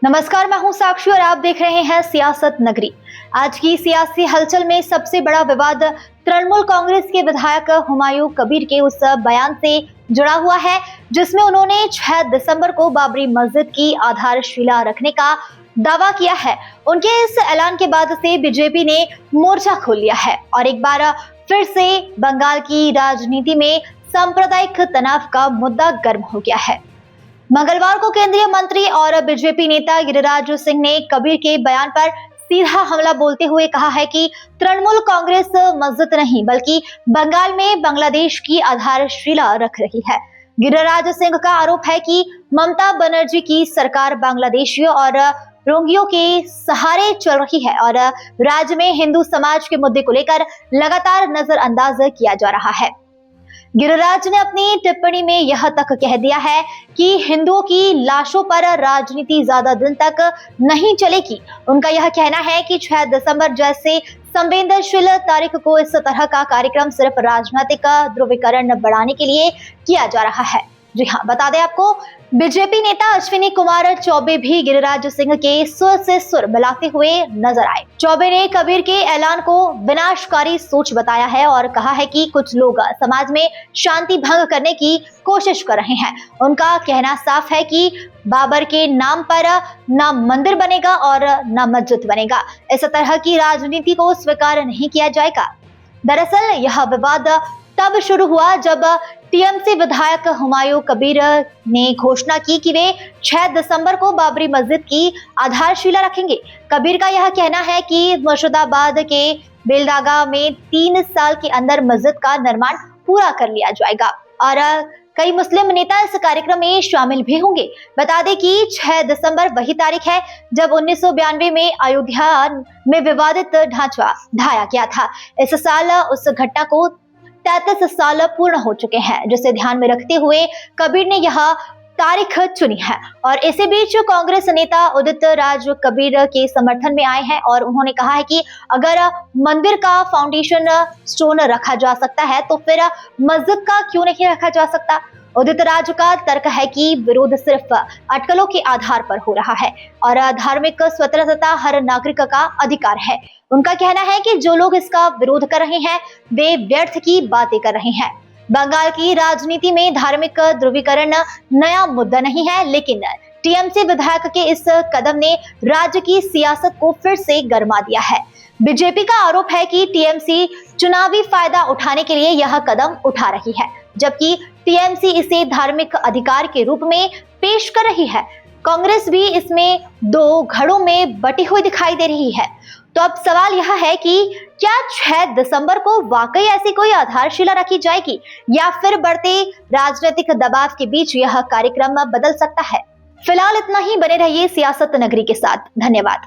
नमस्कार, मैं हूं साक्षी और आप देख रहे हैं सियासत नगरी। आज की सियासी हलचल में सबसे बड़ा विवाद तृणमूल कांग्रेस के विधायक हुमायूं कबीर के उस बयान से जुड़ा हुआ है जिसमें उन्होंने 6 दिसंबर को बाबरी मस्जिद की आधारशिला रखने का दावा किया है। उनके इस ऐलान के बाद से बीजेपी ने मोर्चा खोल लिया है और एक बार फिर से बंगाल की राजनीति में सांप्रदायिक तनाव का मुद्दा गर्म हो गया है। मंगलवार को केंद्रीय मंत्री और बीजेपी नेता गिरिराज सिंह ने कबीर के बयान पर सीधा हमला बोलते हुए कहा है कि तृणमूल कांग्रेस मस्जिद नहीं बल्कि बंगाल में बांग्लादेश की आधारशिला रख रही है। गिरिराज सिंह का आरोप है कि ममता बनर्जी की सरकार बांग्लादेशियों और रोहिंग्यों के सहारे चल रही है और राज्य में हिंदू समाज के मुद्दे को लेकर लगातार नजरअंदाज किया जा रहा है। गिरिराज ने अपनी टिप्पणी में यह तक कह दिया है कि हिंदुओं की लाशों पर राजनीति ज्यादा दिन तक नहीं चलेगी। उनका यह कहना है कि 6 दिसंबर जैसे संवेदनशील तारीख को इस तरह का कार्यक्रम सिर्फ राजनीतिक ध्रुवीकरण बढ़ाने के लिए किया जा रहा है। जी हाँ, बता दें आपको, बीजेपी नेता अश्विनी कुमार चौबे भी गिरिराज सिंह के सुर से सुर मिलाते हुए नजर आए। चौबे ने कबीर के ऐलान को विनाशकारी सोच बताया है और कहा है कि कुछ लोग समाज में शांति भंग करने की कोशिश कर रहे हैं। उनका कहना साफ है कि बाबर के नाम पर न मंदिर बनेगा और न मस्जिद बनेगा। इस तरह की राजनीति को स्वीकार नहीं किया जाएगा। दरअसल यह विवाद तब शुरू हुआ जब टीएमसी विधायक हुमायूं कबीर ने घोषणा की कि वे 6 दिसंबर को बाबरी मस्जिद की आधारशिला रखेंगे। कबीर का यह कहना है कि मुर्शिदाबाद के बेलडागा में 3 साल के अंदर मस्जिद का निर्माण पूरा कर लिया जाएगा और कई मुस्लिम नेता इस कार्यक्रम में शामिल भी होंगे। बता दें कि 6 दिसंबर वही तारीख है जब 1992 में अयोध्या में विवादित ढांचा ढाया गया था। इस साल उस घटना को 33 साल पूर्ण हो चुके हैं, जिसे ध्यान में रखते हुए कबीर ने यह तारीख चुनी है। और इसी बीच कांग्रेस नेता उदित राज कबीर के समर्थन में आए हैं और उन्होंने कहा है कि अगर मंदिर का फाउंडेशन स्टोन रखा जा सकता है तो फिर मस्जिद का क्यों नहीं रखा जा सकता। उदित राज का तर्क है कि विरोध सिर्फ अटकलों के आधार पर हो रहा है और धार्मिक स्वतंत्रता हर नागरिक का अधिकार है। उनका कहना है कि जो लोग इसका विरोध कर रहे हैं वे व्यर्थ की बातें कर रहे हैं। बंगाल की राजनीति में धार्मिक ध्रुवीकरण नया मुद्दा नहीं है, लेकिन टीएमसी विधायक के इस कदम ने राज्य की सियासत को फिर से गरमा दिया है। बीजेपी का आरोप है कि टीएमसी चुनावी फायदा उठाने के लिए यह कदम उठा रही है, जबकि टीएमसी इसे धार्मिक अधिकार के रूप में पेश कर रही है। कांग्रेस भी इसमें दो घड़ों में बटी हुई दिखाई दे रही है। तो अब सवाल यह है कि क्या 6 दिसंबर को वाकई ऐसी कोई आधारशिला रखी जाएगी या फिर बढ़ते राजनीतिक दबाव के बीच यह कार्यक्रम बदल सकता है। फिलहाल इतना ही, बने रहिए सियासत नगरी के साथ। धन्यवाद।